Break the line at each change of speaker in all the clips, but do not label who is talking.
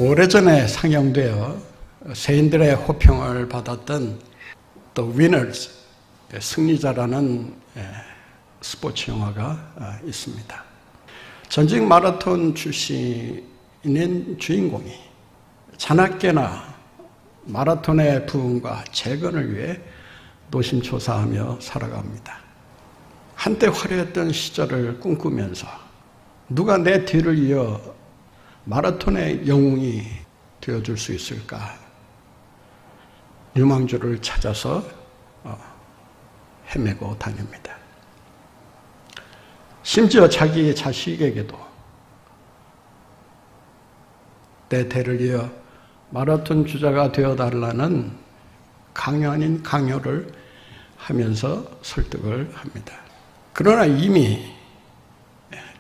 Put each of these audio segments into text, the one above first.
오래전에 상영되어 세인들의 호평을 받았던 The Winners, 승리자라는 스포츠 영화가 있습니다. 전직 마라톤 출신인 주인공이 자나깨나 마라톤의 부흥과 재건을 위해 노심초사하며 살아갑니다. 한때 화려했던 시절을 꿈꾸면서 누가 내 뒤를 이어 마라톤의 영웅이 되어줄 수 있을까? 유망주를 찾아서 헤매고 다닙니다. 심지어 자기 자식에게도 내 대를 이어 마라톤 주자가 되어달라는 강요 아닌 강요를 하면서 설득을 합니다. 그러나 이미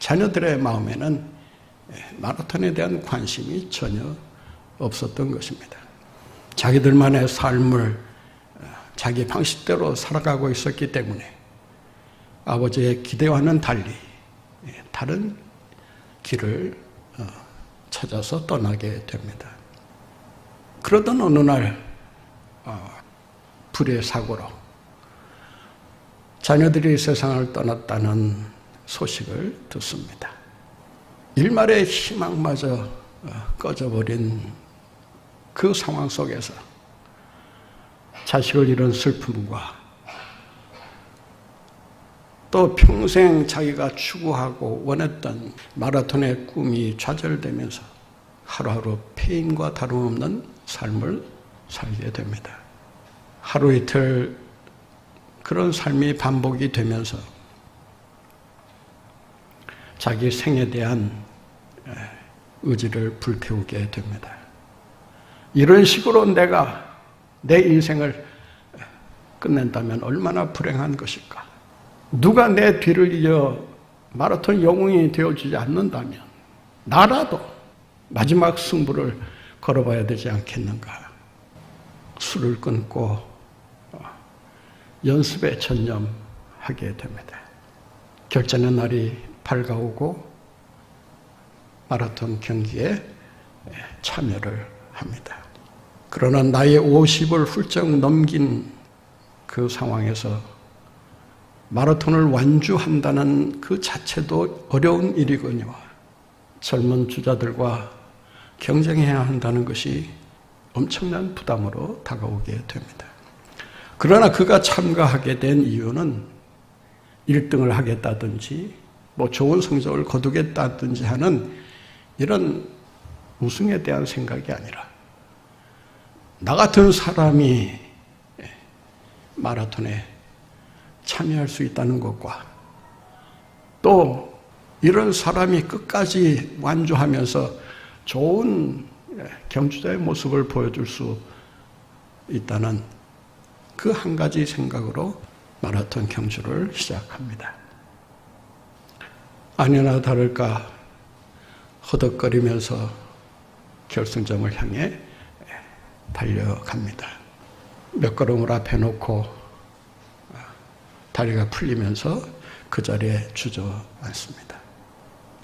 자녀들의 마음에는 마라톤에 대한 관심이 전혀 없었던 것입니다. 자기들만의 삶을 자기 방식대로 살아가고 있었기 때문에 아버지의 기대와는 달리 다른 길을 찾아서 떠나게 됩니다. 그러던 어느 날 불의 사고로 자녀들이 세상을 떠났다는 소식을 듣습니다. 일말의 희망마저 꺼져버린 그 상황 속에서 자식을 잃은 슬픔과 또 평생 자기가 추구하고 원했던 마라톤의 꿈이 좌절되면서 하루하루 폐인과 다름없는 삶을 살게 됩니다. 하루 이틀 그런 삶이 반복이 되면서 자기 생에 대한 의지를 불태우게 됩니다. 이런 식으로 내가 내 인생을 끝낸다면 얼마나 불행한 것일까? 누가 내 뒤를 이어 마라톤 영웅이 되어주지 않는다면 나라도 마지막 승부를 걸어봐야 되지 않겠는가? 술을 끊고 연습에 전념하게 됩니다. 결전의 날이 밝아오고 마라톤 경기에 참여를 합니다. 그러나 나이 50을 훌쩍 넘긴 그 상황에서 마라톤을 완주한다는 그 자체도 어려운 일이거니와 젊은 주자들과 경쟁해야 한다는 것이 엄청난 부담으로 다가오게 됩니다. 그러나 그가 참가하게 된 이유는 1등을 하겠다든지 좋은 성적을 거두겠다든지 하는 이런 우승에 대한 생각이 아니라 나 같은 사람이 마라톤에 참여할 수 있다는 것과 또 이런 사람이 끝까지 완주하면서 좋은 경주자의 모습을 보여줄 수 있다는 그 한 가지 생각으로 마라톤 경주를 시작합니다. 아니나 다를까 허덕거리면서 결승점을 향해 달려갑니다. 몇 걸음을 앞에 놓고 다리가 풀리면서 그 자리에 주저앉습니다.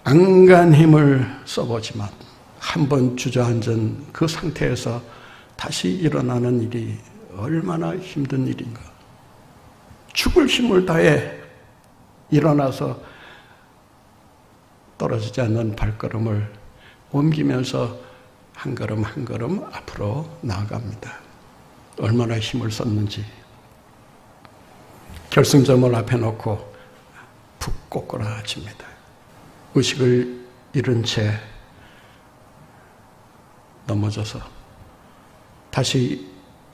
안간 힘을 써보지만 한 번 주저앉은 그 상태에서 다시 일어나는 일이 얼마나 힘든 일인가. 죽을 힘을 다해 일어나서 떨어지지 않는 발걸음을 옮기면서 한 걸음 한 걸음 앞으로 나아갑니다. 얼마나 힘을 썼는지. 결승점을 앞에 놓고 푹 꼬꾸라집니다. 의식을 잃은 채 넘어져서 다시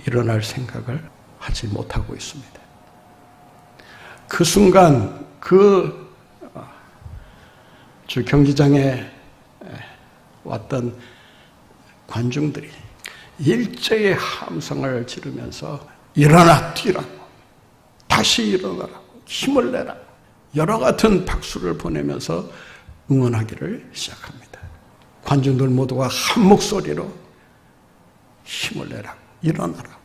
일어날 생각을 하지 못하고 있습니다. 그 순간 그 주 경기장에 왔던 관중들이 일제히 함성을 지르면서 일어나 뛰라고, 다시 일어나라고, 힘을 내라고 여러 같은 박수를 보내면서 응원하기를 시작합니다. 관중들 모두가 한 목소리로 힘을 내라고, 일어나라고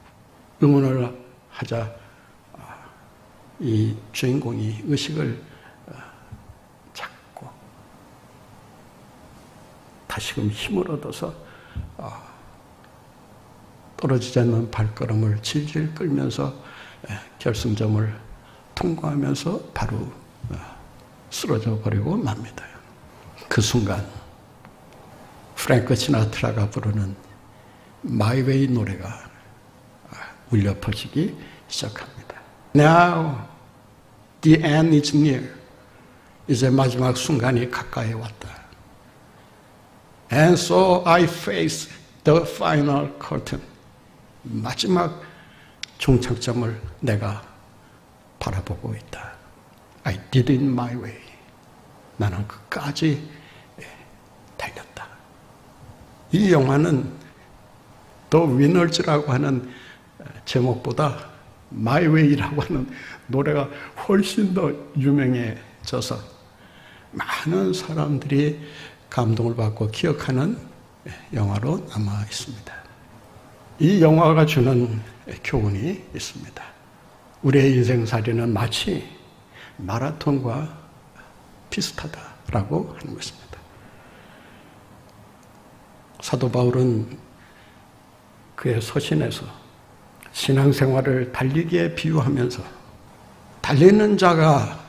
응원을 하자 이 주인공이 의식을 찾고 다시금 힘을 얻어서 떨어지지 않는 발걸음을 질질 끌면서 결승점을 통과하면서 바로 쓰러져 버리고 맙니다. 그 순간 프랭크 시나트라가 부르는 My Way 노래가 울려 퍼지기 시작합니다. Now the end is near. 이제 마지막 순간이 가까이 왔다. And so I face the final curtain. 마지막 종착점을 내가 바라보고 있다. I did it my way. 나는 끝까지 달렸다. 이 영화는 더 위너즈라고 하는 제목보다 My Way라고 하는 노래가 훨씬 더 유명해져서 많은 사람들이 감동을 받고 기억하는 영화로 남아 있습니다. 이 영화가 주는 교훈이 있습니다. 우리의 인생살이는 마치 마라톤과 비슷하다라고 하는 것입니다. 사도 바울은 그의 서신에서 신앙생활을 달리기에 비유하면서 달리는 자가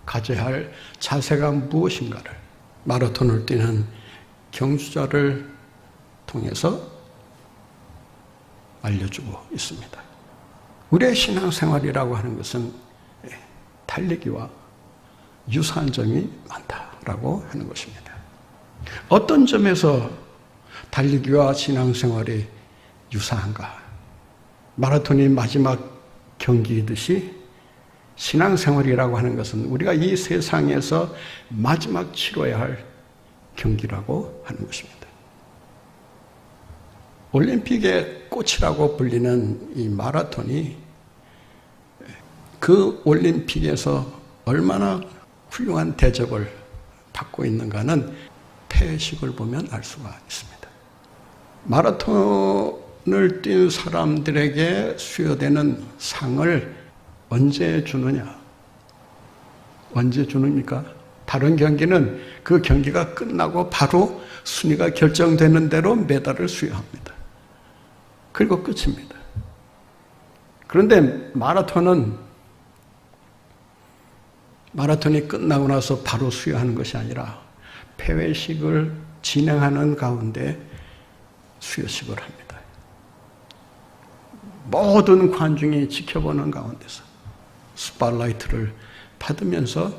가져야 할 자세가 무엇인가를 마라톤을 뛰는 경주자를 통해서 알려주고 있습니다. 우리의 신앙생활이라고 하는 것은 달리기와 유사한 점이 많다라고 하는 것입니다. 어떤 점에서 달리기와 신앙생활이 유사한가? 마라톤이 마지막 경기이듯이 신앙생활이라고 하는 것은 우리가 이 세상에서 마지막 치러야 할 경기라고 하는 것입니다. 올림픽의 꽃이라고 불리는 이 마라톤이 그 올림픽에서 얼마나 훌륭한 대접을 받고 있는가는 폐식을 보면 알 수가 있습니다. 마라톤을 뛴 사람들에게 수여되는 상을 언제 주느냐? 언제 주입니까? 다른 경기는 그 경기가 끝나고 바로 순위가 결정되는 대로 메달을 수여합니다. 그리고 끝입니다. 그런데 마라톤이 끝나고 나서 바로 수여하는 것이 아니라 폐회식을 진행하는 가운데 수여식을 합니다. 모든 관중이 지켜보는 가운데서 스팟라이트를 받으면서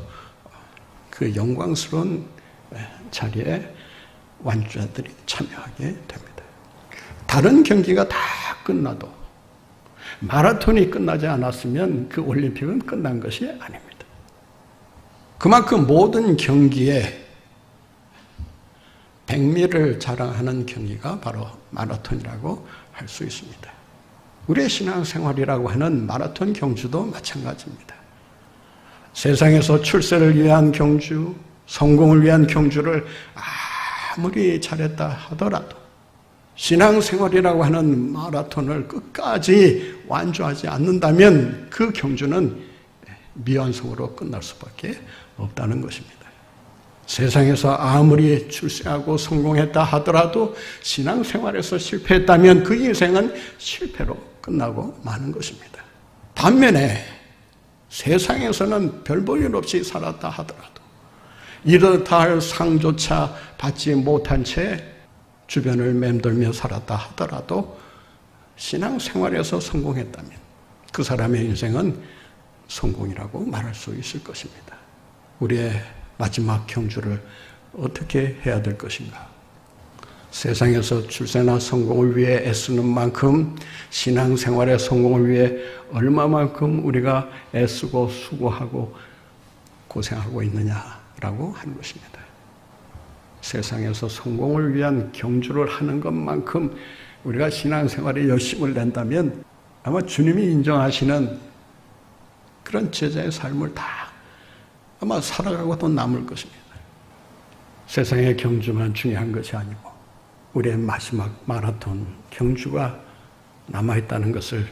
그 영광스러운 자리에 완주자들이 참여하게 됩니다. 다른 경기가 다 끝나도 마라톤이 끝나지 않았으면 그 올림픽은 끝난 것이 아닙니다. 그만큼 모든 경기에 백미를 자랑하는 경기가 바로 마라톤이라고 할 수 있습니다. 우리의 신앙생활이라고 하는 마라톤 경주도 마찬가지입니다. 세상에서 출세를 위한 경주, 성공을 위한 경주를 아무리 잘했다 하더라도 신앙생활이라고 하는 마라톤을 끝까지 완주하지 않는다면 그 경주는 미완성으로 끝날 수밖에 없다는 것입니다. 세상에서 아무리 출세하고 성공했다 하더라도 신앙생활에서 실패했다면 그 인생은 실패로 끝나고 마는 것입니다. 반면에 세상에서는 별 볼 일 없이 살았다 하더라도 이렇다 할 상조차 받지 못한 채 주변을 맴돌며 살았다 하더라도 신앙생활에서 성공했다면 그 사람의 인생은 성공이라고 말할 수 있을 것입니다. 우리의 마지막 경주를 어떻게 해야 될 것인가? 세상에서 출세나 성공을 위해 애쓰는 만큼 신앙생활의 성공을 위해 얼마만큼 우리가 애쓰고 수고하고 고생하고 있느냐라고 하는 것입니다. 세상에서 성공을 위한 경주를 하는 것만큼 우리가 신앙생활에 열심을 낸다면 아마 주님이 인정하시는 그런 제자의 삶을 다 아마 살아가고도 남을 것입니다. 세상의 경주만 중요한 것이 아니고 우리의 마지막 마라톤 경주가 남아있다는 것을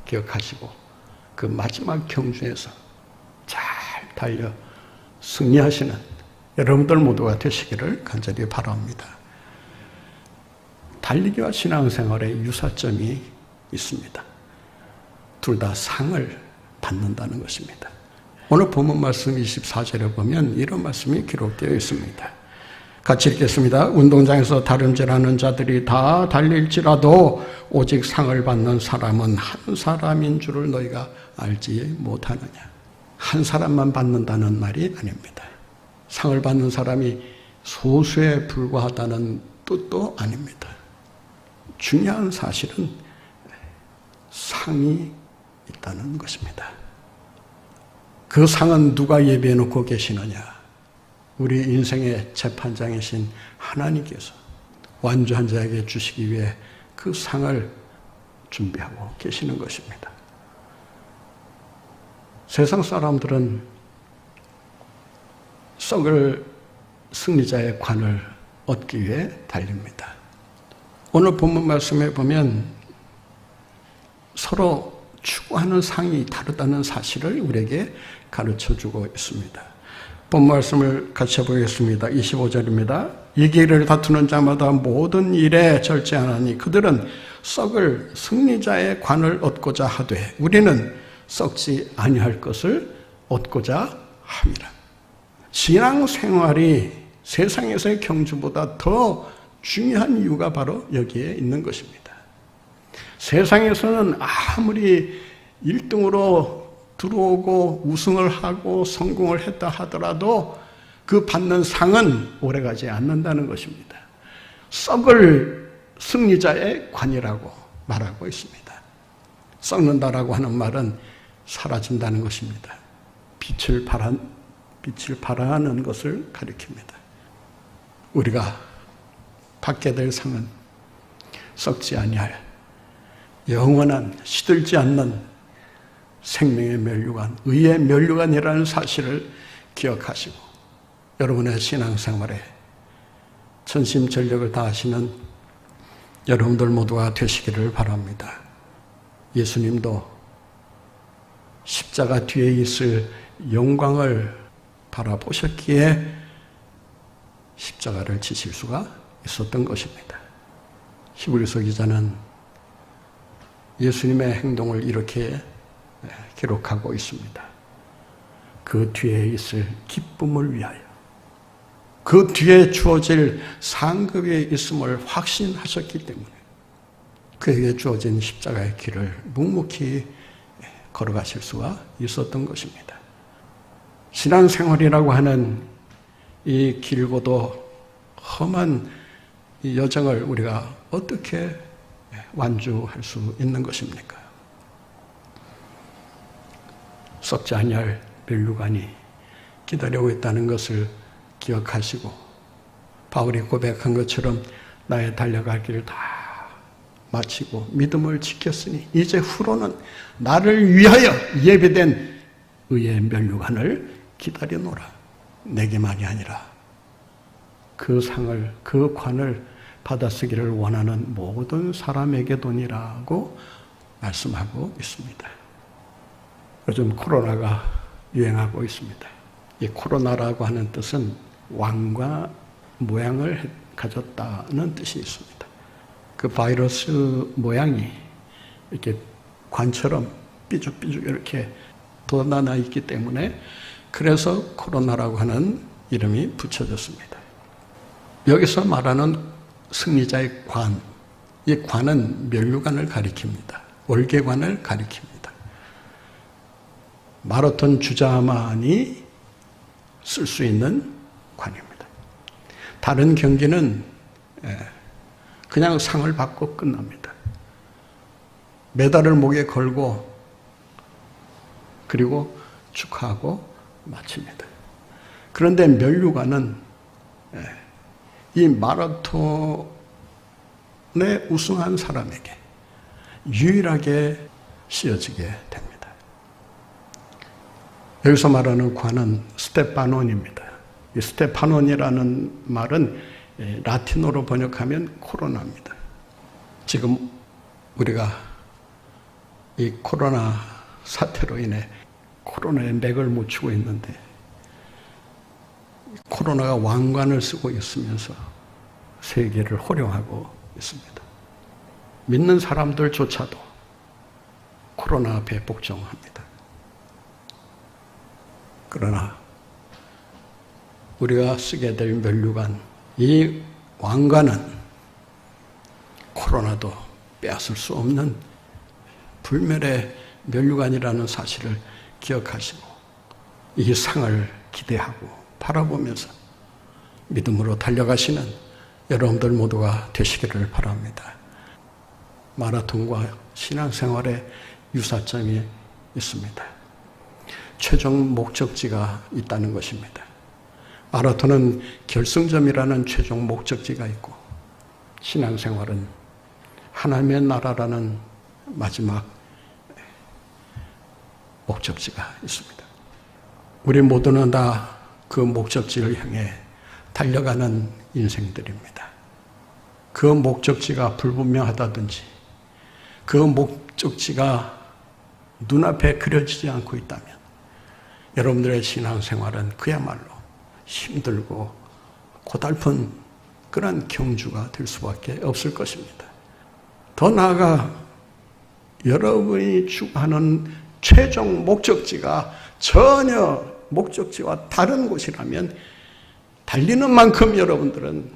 기억하시고 그 마지막 경주에서 잘 달려 승리하시는 여러분들 모두가 되시기를 간절히 바랍니다. 달리기와 신앙생활의 유사점이 있습니다. 둘 다 상을 받는다는 것입니다. 오늘 본문 말씀 24절에 보면 이런 말씀이 기록되어 있습니다. 같이 읽겠습니다. 운동장에서 다름질하는 자들이 다 달릴지라도 오직 상을 받는 사람은 한 사람인 줄을 너희가 알지 못하느냐. 한 사람만 받는다는 말이 아닙니다. 상을 받는 사람이 소수에 불과하다는 뜻도 아닙니다. 중요한 사실은 상이 있다는 것입니다. 그 상은 누가 예비해 놓고 계시느냐? 우리 인생의 재판장이신 하나님께서 완주한 자에게 주시기 위해 그 상을 준비하고 계시는 것입니다. 세상 사람들은 썩을 승리자의 관을 얻기 위해 달립니다. 오늘 본문 말씀에 보면 서로 추구하는 상이 다르다는 사실을 우리에게 가르쳐주고 있습니다. 본 말씀을 같이 해보겠습니다. 25절입니다. 이 길을 다투는 자마다 모든 일에 절제하나니 그들은 썩을 승리자의 관을 얻고자 하되 우리는 썩지 아니할 것을 얻고자 함이라. 신앙생활이 세상에서의 경주보다 더 중요한 이유가 바로 여기에 있는 것입니다. 세상에서는 아무리 1등으로 들어오고 우승을 하고 성공을 했다 하더라도 그 받는 상은 오래가지 않는다는 것입니다. 썩을 승리자의 관이라고 말하고 있습니다. 썩는다라고 하는 말은 사라진다는 것입니다. 빛을 발하는 것을 가리킵니다. 우리가 받게 될 상은 썩지 아니할 영원한 시들지 않는 생명의 면류관, 의의 면류관이라는 사실을 기억하시고 여러분의 신앙생활에 전심전력을 다하시는 여러분들 모두가 되시기를 바랍니다. 예수님도 십자가 뒤에 있을 영광을 바라보셨기에 십자가를 지실 수가 있었던 것입니다. 히브리서 기자는 예수님의 행동을 이렇게 기록하고 있습니다. 그 뒤에 있을 기쁨을 위하여 그 뒤에 주어질 상급이 있음을 확신하셨기 때문에 그에게 주어진 십자가의 길을 묵묵히 걸어가실 수가 있었던 것입니다. 신앙생활이라고 하는 이 길고도 험한 이 여정을 우리가 어떻게 완주할 수 있는 것입니까? 썩지 아니할 면류관이 기다리고 있다는 것을 기억하시고 바울이 고백한 것처럼 나의 달려갈 길을 다 마치고 믿음을 지켰으니 이제 후로는 나를 위하여 예배된 의의 면류관을 기다려노라. 내게만이 아니라 그 상을, 그 관을 받아쓰기를 원하는 모든 사람에게도니라고 말씀하고 있습니다. 요즘 코로나가 유행하고 있습니다. 이 코로나라고 하는 뜻은 왕과 모양을 가졌다는 뜻이 있습니다. 그 바이러스 모양이 이렇게 관처럼 삐죽삐죽 이렇게 돋아나 있기 때문에 그래서 코로나라고 하는 이름이 붙여졌습니다. 여기서 말하는 승리자의 관, 이 관은 면류관을 가리킵니다. 월계관을 가리킵니다. 마라톤 주자만이 쓸 수 있는 관입니다. 다른 경기는 그냥 상을 받고 끝납니다. 메달을 목에 걸고 그리고 축하하고 마칩니다. 그런데 면류관은 이 마라톤에 우승한 사람에게 유일하게 씌어지게 됩니다. 여기서 말하는 관은 스테파논입니다. 이 스테파논이라는 말은 라틴어로 번역하면 코로나입니다. 지금 우리가 이 코로나 사태로 인해 코로나에 맥을 못 추고 있는데 코로나가 왕관을 쓰고 있으면서 세계를 호령하고 있습니다. 믿는 사람들조차도 코로나 앞에 복종합니다. 그러나 우리가 쓰게 될 면류관, 이 왕관은 코로나도 빼앗을 수 없는 불멸의 면류관이라는 사실을 기억하시고 이 상을 기대하고 바라보면서 믿음으로 달려가시는 여러분들 모두가 되시기를 바랍니다. 마라톤과 신앙생활의 유사점이 있습니다. 최종 목적지가 있다는 것입니다. 마라톤은 결승점이라는 최종 목적지가 있고 신앙생활은 하나님의 나라라는 마지막 목적지가 있습니다. 우리 모두는 다 그 목적지를 향해 달려가는 인생들입니다. 그 목적지가 불분명하다든지 그 목적지가 눈앞에 그려지지 않고 있다면 여러분들의 신앙생활은 그야말로 힘들고 고달픈 그런 경주가 될 수밖에 없을 것입니다. 더 나아가 여러분이 추구하는 최종 목적지가 전혀 목적지와 다른 곳이라면 달리는 만큼 여러분들은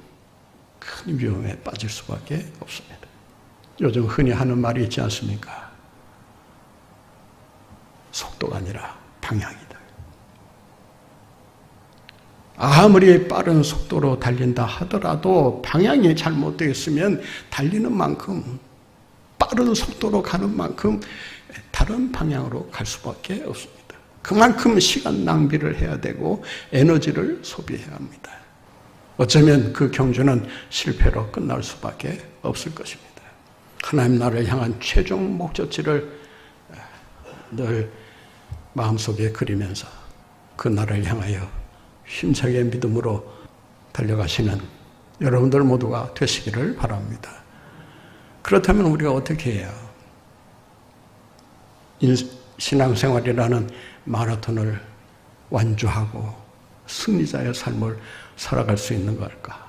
큰 위험에 빠질 수밖에 없습니다. 요즘 흔히 하는 말이 있지 않습니까? 속도가 아니라 방향이다. 아무리 빠른 속도로 달린다 하더라도 방향이 잘못되어 있으면 달리는 만큼 빠른 속도로 가는 만큼 다른 방향으로 갈 수밖에 없습니다. 그만큼 시간 낭비를 해야 되고 에너지를 소비해야 합니다. 어쩌면 그 경주는 실패로 끝날 수밖에 없을 것입니다. 하나님 나라를 향한 최종 목적지를 늘 마음속에 그리면서 그 나라를 향하여 힘차게 믿음으로 달려가시는 여러분들 모두가 되시기를 바랍니다. 그렇다면 우리가 어떻게 해야 신앙생활이라는 마라톤을 완주하고 승리자의 삶을 살아갈 수 있는 걸까?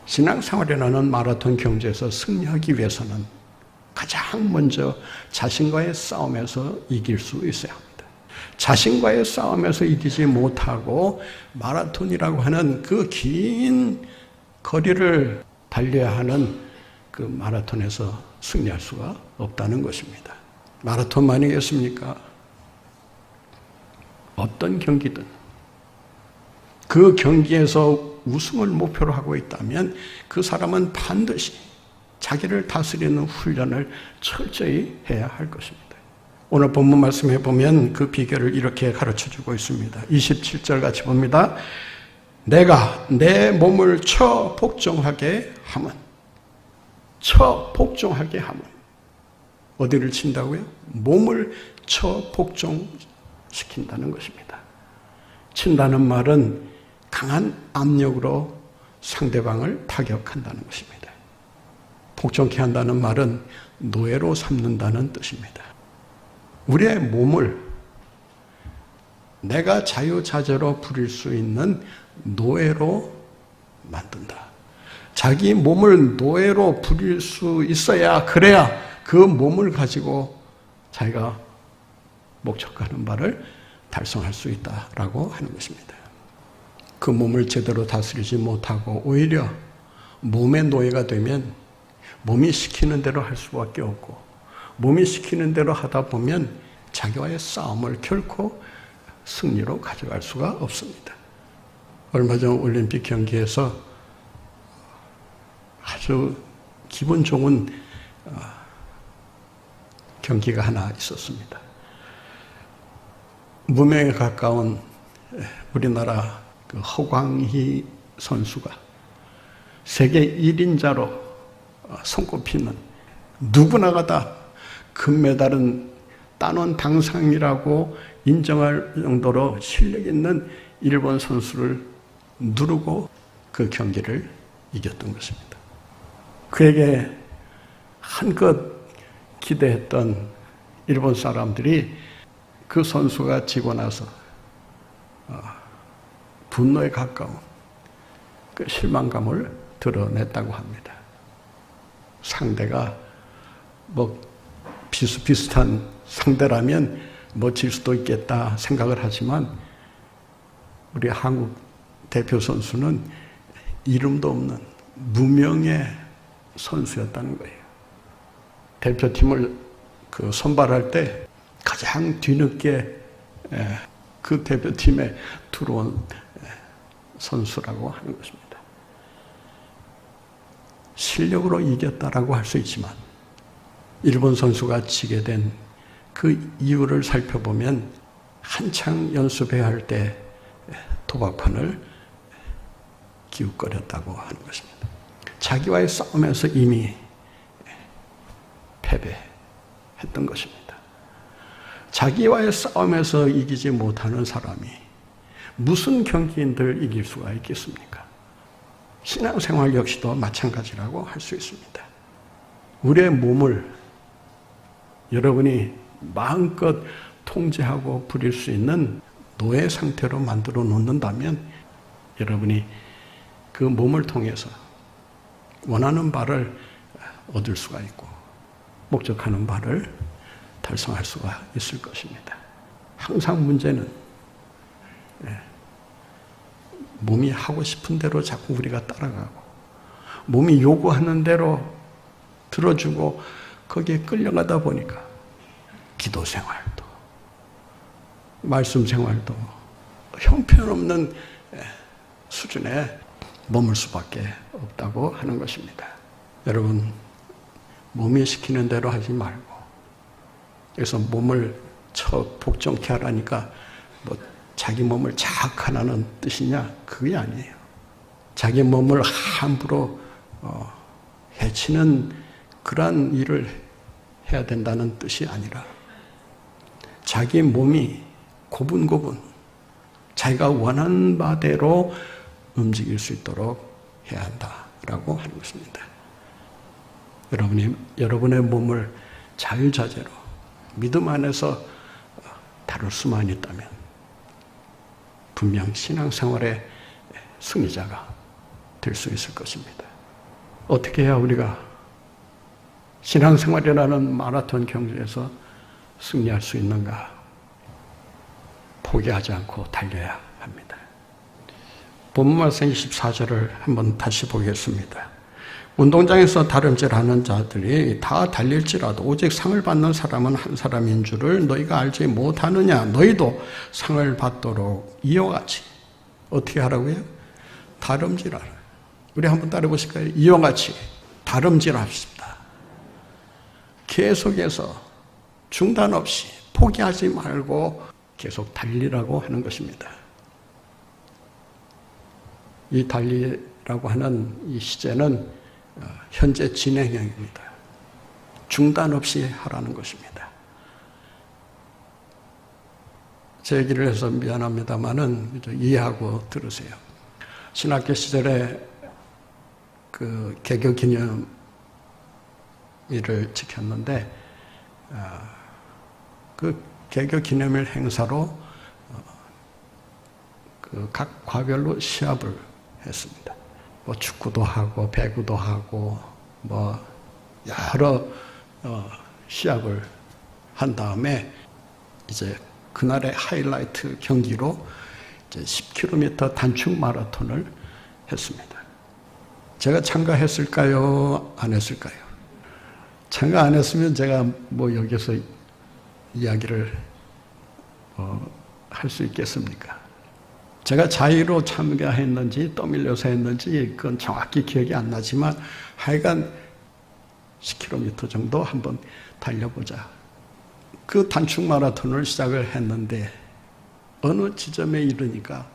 신앙생활이라는 마라톤 경주에서 승리하기 위해서는 가장 먼저 자신과의 싸움에서 이길 수 있어야 합니다. 자신과의 싸움에서 이기지 못하고 마라톤이라고 하는 그 긴 거리를 달려야 하는 그 마라톤에서 승리할 수가 없다는 것입니다. 마라톤만이겠습니까? 어떤 경기든 그 경기에서 우승을 목표로 하고 있다면 그 사람은 반드시 자기를 다스리는 훈련을 철저히 해야 할 것입니다. 오늘 본문 말씀해 보면 그 비결을 이렇게 가르쳐주고 있습니다. 27절 같이 봅니다. 내가 내 몸을 쳐 복종하게 함은 어디를 친다고요? 몸을 쳐 복종시킨다는 것입니다. 친다는 말은 강한 압력으로 상대방을 타격한다는 것입니다. 복종케 한다는 말은 노예로 삼는다는 뜻입니다. 우리의 몸을 내가 자유자재로 부릴 수 있는 노예로 만든다. 자기 몸을 노예로 부릴 수 있어야, 그래야 그 몸을 가지고 자기가 목적하는 바를 달성할 수 있다라고 하는 것입니다. 그 몸을 제대로 다스리지 못하고 오히려 몸의 노예가 되면 몸이 시키는 대로 할 수밖에 없고, 몸이 시키는 대로 하다 보면 자기와의 싸움을 결코 승리로 가져갈 수가 없습니다. 얼마 전 올림픽 경기에서 아주 기분 좋은 경기가 하나 있었습니다. 무명에 가까운 우리나라 그 허광희 선수가 세계 1인자로 손꼽히는, 누구나가 다 금메달은 따놓은 당상이라고 인정할 정도로 실력 있는 일본 선수를 누르고 그 경기를 이겼던 것입니다. 그에게 한껏 기대했던 일본 사람들이 그 선수가 지고 나서 분노에 가까운 그 실망감을 드러냈다고 합니다. 상대가 뭐 비슷비슷한 상대라면 뭐 질 수도 있겠다 생각을 하지만 우리 한국 대표 선수는 이름도 없는 무명의 선수였다는 거예요. 대표팀을 선발할 때 가장 뒤늦게 그 대표팀에 들어온 선수라고 하는 것입니다. 실력으로 이겼다라고 할 수 있지만 일본 선수가 지게 된 그 이유를 살펴보면 한창 연습해야 할 때 도박판을 기웃거렸다고 하는 것입니다. 자기와의 싸움에서 이미 패배했던 것입니다. 자기와의 싸움에서 이기지 못하는 사람이 무슨 경기인들 이길 수가 있겠습니까? 신앙생활 역시도 마찬가지라고 할 수 있습니다. 우리의 몸을 여러분이 마음껏 통제하고 부릴 수 있는 노예 상태로 만들어 놓는다면 여러분이 그 몸을 통해서 원하는 바를 얻을 수가 있고 목적하는 바를 달성할 수가 있을 것입니다. 항상 문제는 몸이 하고 싶은 대로 자꾸 우리가 따라가고 몸이 요구하는 대로 들어주고 거기에 끌려가다 보니까 기도 생활도 말씀 생활도 형편없는 수준에 머물 수밖에 없다고 하는 것입니다. 여러분 몸이 시키는 대로 하지 말고 그래서 몸을 복종케 하라니까 뭐 자기 몸을 자학하라는 뜻이냐? 그게 아니에요. 자기 몸을 함부로 해치는 그러한 일을 해야 된다는 뜻이 아니라 자기 몸이 고분고분 자기가 원하는 바대로 움직일 수 있도록 해야 한다라고 하는 것입니다. 여러분의 몸을 자유자재로 믿음 안에서 다룰 수만 있다면 분명 신앙생활의 승리자가 될 수 있을 것입니다. 어떻게 해야 우리가 신앙생활이라는 마라톤 경주에서 승리할 수 있는가? 포기하지 않고 달려야 합니다. 본문 말씀 24절을 한번 다시 보겠습니다. 운동장에서 다름질하는 자들이 다 달릴지라도 오직 상을 받는 사람은 한 사람인 줄을 너희가 알지 못하느냐? 너희도 상을 받도록 이와 같이 어떻게 하라고요? 다름질하라. 우리 한번 따라 보실까요? 이와 같이 다름질합시다. 계속해서 중단 없이 포기하지 말고 계속 달리라고 하는 것입니다. 이 달리라고 하는 이 시제는 현재 진행형입니다. 중단 없이 하라는 것입니다. 제 얘기를 해서 미안합니다만은 이해하고 들으세요. 신학교 시절에 그 개교 기념일을 지켰는데 그 개교 기념일 행사로 그 각 과별로 시합을 했습니다. 뭐 축구도 하고 배구도 하고 뭐 여러 시합을 한 다음에 이제 그날의 하이라이트 경기로 이제 10km 단축 마라톤을 했습니다. 제가 참가했을까요? 안 했을까요? 참가 안 했으면 제가 뭐 여기서 이야기를 할 수 있겠습니까? 제가 자의로 참가했는지 떠밀려서 했는지 그건 정확히 기억이 안 나지만 하여간 10km 정도 한번 달려보자. 그 단축 마라톤을 시작을 했는데 어느 지점에 이르니까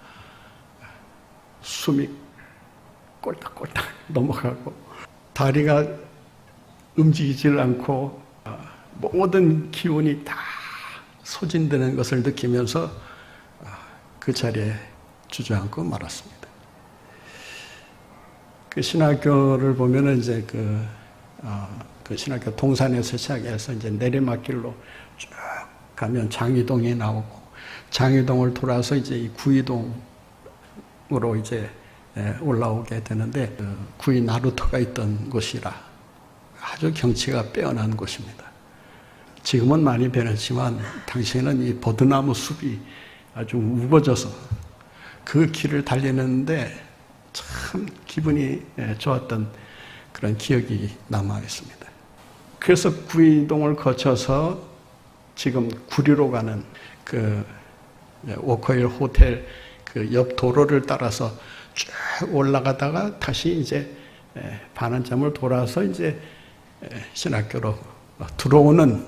숨이 꼴딱꼴딱 넘어가고 다리가 움직이질 않고 모든 기운이 다 소진되는 것을 느끼면서 그 자리에 주저앉고 말았습니다. 그 신학교를 보면은 이제 그 신학교 동산에서 시작해서 이제 내리막길로 쭉 가면 장위동이 나오고 장위동을 돌아서 이제 이 구이동으로 이제 올라오게 되는데 구이 나루터가 있던 곳이라 아주 경치가 빼어난 곳입니다. 지금은 많이 변했지만 당시에는 이 버드나무 숲이 아주 우거져서 그 길을 달리는데 참 기분이 좋았던 그런 기억이 남아 있습니다. 그래서 구이동을 거쳐서 지금 구리로 가는 그 워커힐 호텔 그 옆 도로를 따라서 쭉 올라가다가 다시 이제 반환점을 돌아서 이제 신학교로 들어오는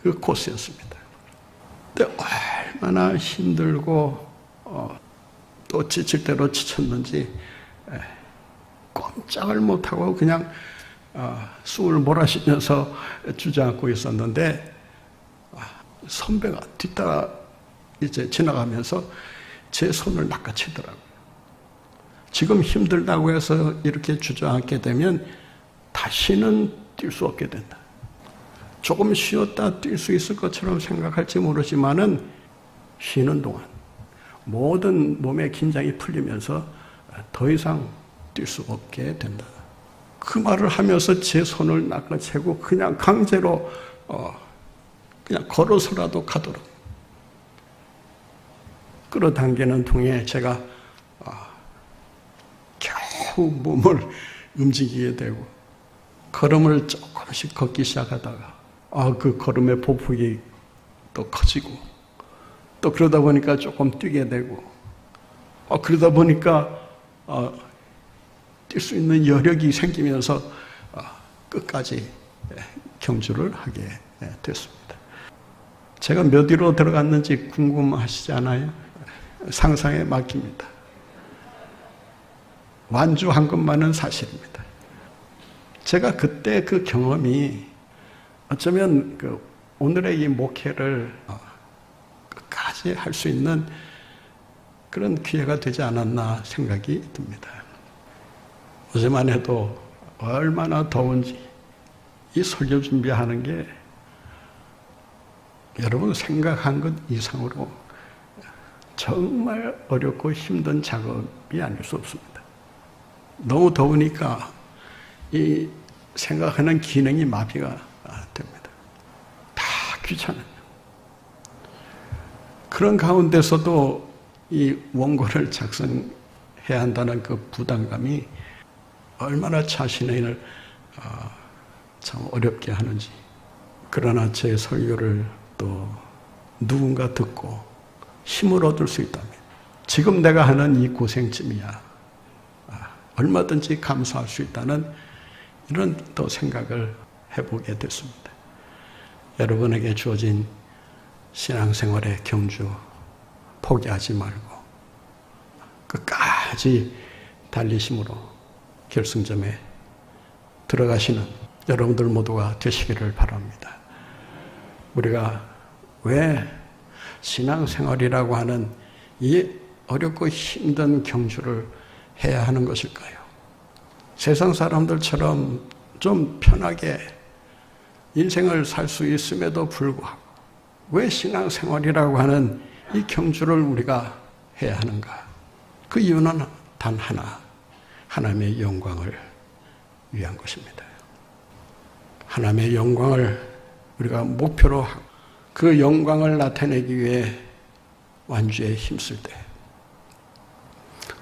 그 코스였습니다. 근데 얼마나 힘들고 또 지칠 대로 지쳤는지 꼼짝을 못하고 그냥 숨을 몰아쉬면서 주저앉고 있었는데 선배가 뒤따라 이제 지나가면서 제 손을 낚아채더라고요. 지금 힘들다고 해서 이렇게 주저앉게 되면 다시는 뛸 수 없게 된다. 조금 쉬었다 뛸 수 있을 것처럼 생각할지 모르지만은 쉬는 동안 모든 몸의 긴장이 풀리면서 더 이상 뛸 수 없게 된다. 그 말을 하면서 제 손을 낚아채고 그냥 강제로 그냥 걸어서라도 가도록 끌어당기는 통에 제가 겨우 몸을 움직이게 되고 걸음을 조금씩 걷기 시작하다가 그 걸음의 보폭이 또 커지고 또 그러다 보니까 조금 뛰게 되고 그러다 보니까 뛸 수 있는 여력이 생기면서 끝까지 경주를 하게 됐습니다. 제가 몇 위로 들어갔는지 궁금하시지 않아요? 상상에 맡깁니다. 완주한 것만은 사실입니다. 제가 그때 그 경험이 어쩌면 오늘의 이 목회를 끝까지 할 수 있는 그런 기회가 되지 않았나 생각이 듭니다. 어제만 해도 얼마나 더운지 이 설교 준비하는 게 여러분 생각한 것 이상으로 정말 어렵고 힘든 작업이 아닐 수 없습니다. 너무 더우니까 이 생각하는 기능이 마비가 됩니다. 다 귀찮아요. 그런 가운데서도 이 원고를 작성해야 한다는 그 부담감이 얼마나 자신을 참 어렵게 하는지. 그러나 제 설교를 또 누군가 듣고 힘을 얻을 수 있다면 지금 내가 하는 이 고생쯤이야 얼마든지 감수할 수 있다는 이런 또 생각을 해보게 됐습니다. 여러분에게 주어진 신앙생활의 경주 포기하지 말고 끝까지 달리심으로 결승점에 들어가시는 여러분들 모두가 되시기를 바랍니다. 우리가 왜 신앙생활이라고 하는 이 어렵고 힘든 경주를 해야 하는 것일까요? 세상 사람들처럼 좀 편하게 인생을 살 수 있음에도 불구하고 왜 신앙생활이라고 하는 이 경주를 우리가 해야 하는가? 그 이유는 단 하나, 하나님의 영광을 위한 것입니다. 하나님의 영광을 우리가 목표로 하고 그 영광을 나타내기 위해 완주에 힘쓸 때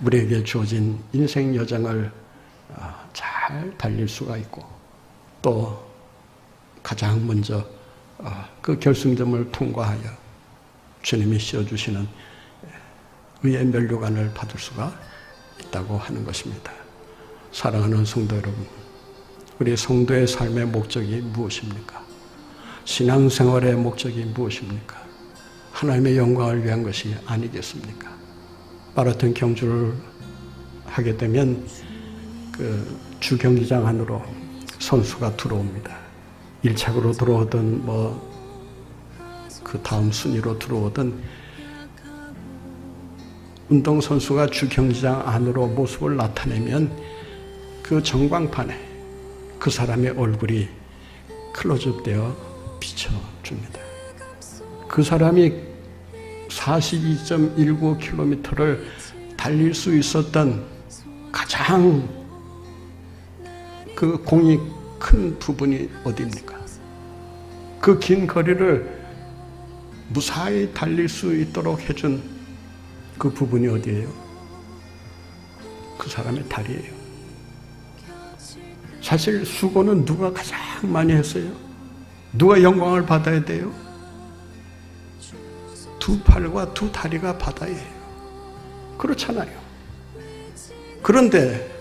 우리에게 주어진 인생 여정을 잘 달릴 수가 있고 또 가장 먼저 그 결승점을 통과하여 주님이 씌워주시는 의의 면류관을 받을 수가 있다고 하는 것입니다. 사랑하는 성도 여러분, 우리 성도의 삶의 목적이 무엇입니까? 신앙생활의 목적이 무엇입니까? 하나님의 영광을 위한 것이 아니겠습니까? 마라톤 경주를 하게 되면 그 주경기장 안으로 선수가 들어옵니다. 1착으로 들어오든 그 다음 순위로 들어오든 운동선수가 주경기장 안으로 모습을 나타내면 그 전광판에 그 사람의 얼굴이 클로즈업되어 비춰줍니다. 그 사람이 42.19km를 달릴 수 있었던 가장 그 공이 큰 부분이 어디입니까? 그 긴 거리를 무사히 달릴 수 있도록 해준 그 부분이 어디예요? 그 사람의 다리예요. 사실 수고는 누가 가장 많이 했어요? 누가 영광을 받아야 돼요? 두 팔과 두 다리가 받아야 해요. 그렇잖아요. 그런데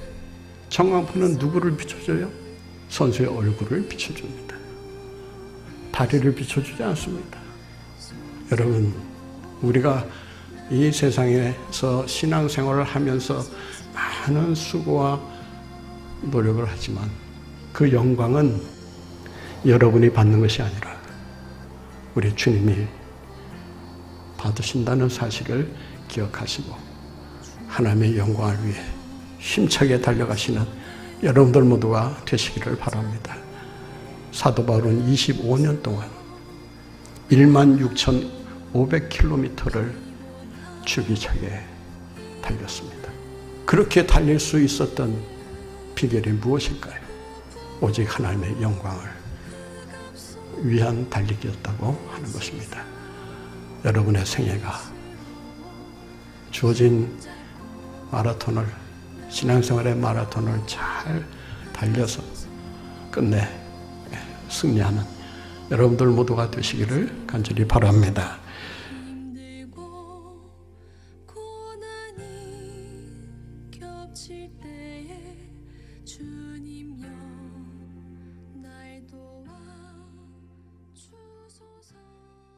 전광판은 누구를 비춰줘요? 선수의 얼굴을 비춰줍니다. 다리를 비춰주지 않습니다. 여러분, 우리가 이 세상에서 신앙생활을 하면서 많은 수고와 노력을 하지만 그 영광은 여러분이 받는 것이 아니라 우리 주님이 받으신다는 사실을 기억하시고 하나님의 영광을 위해 힘차게 달려가시는 여러분들 모두가 되시기를 바랍니다. 사도 바울은 25년 동안 16,500km를 줄기차게 달렸습니다. 그렇게 달릴 수 있었던 비결이 무엇일까요? 오직 하나님의 영광을 위한 달리기였다고 하는 것입니다. 여러분의 생애가 주어진 마라톤을, 신앙생활의 마라톤을 잘 달려서 끝내 승리하는 여러분들 모두가 되시기를 간절히 바랍니다. 고난이 겹칠 때에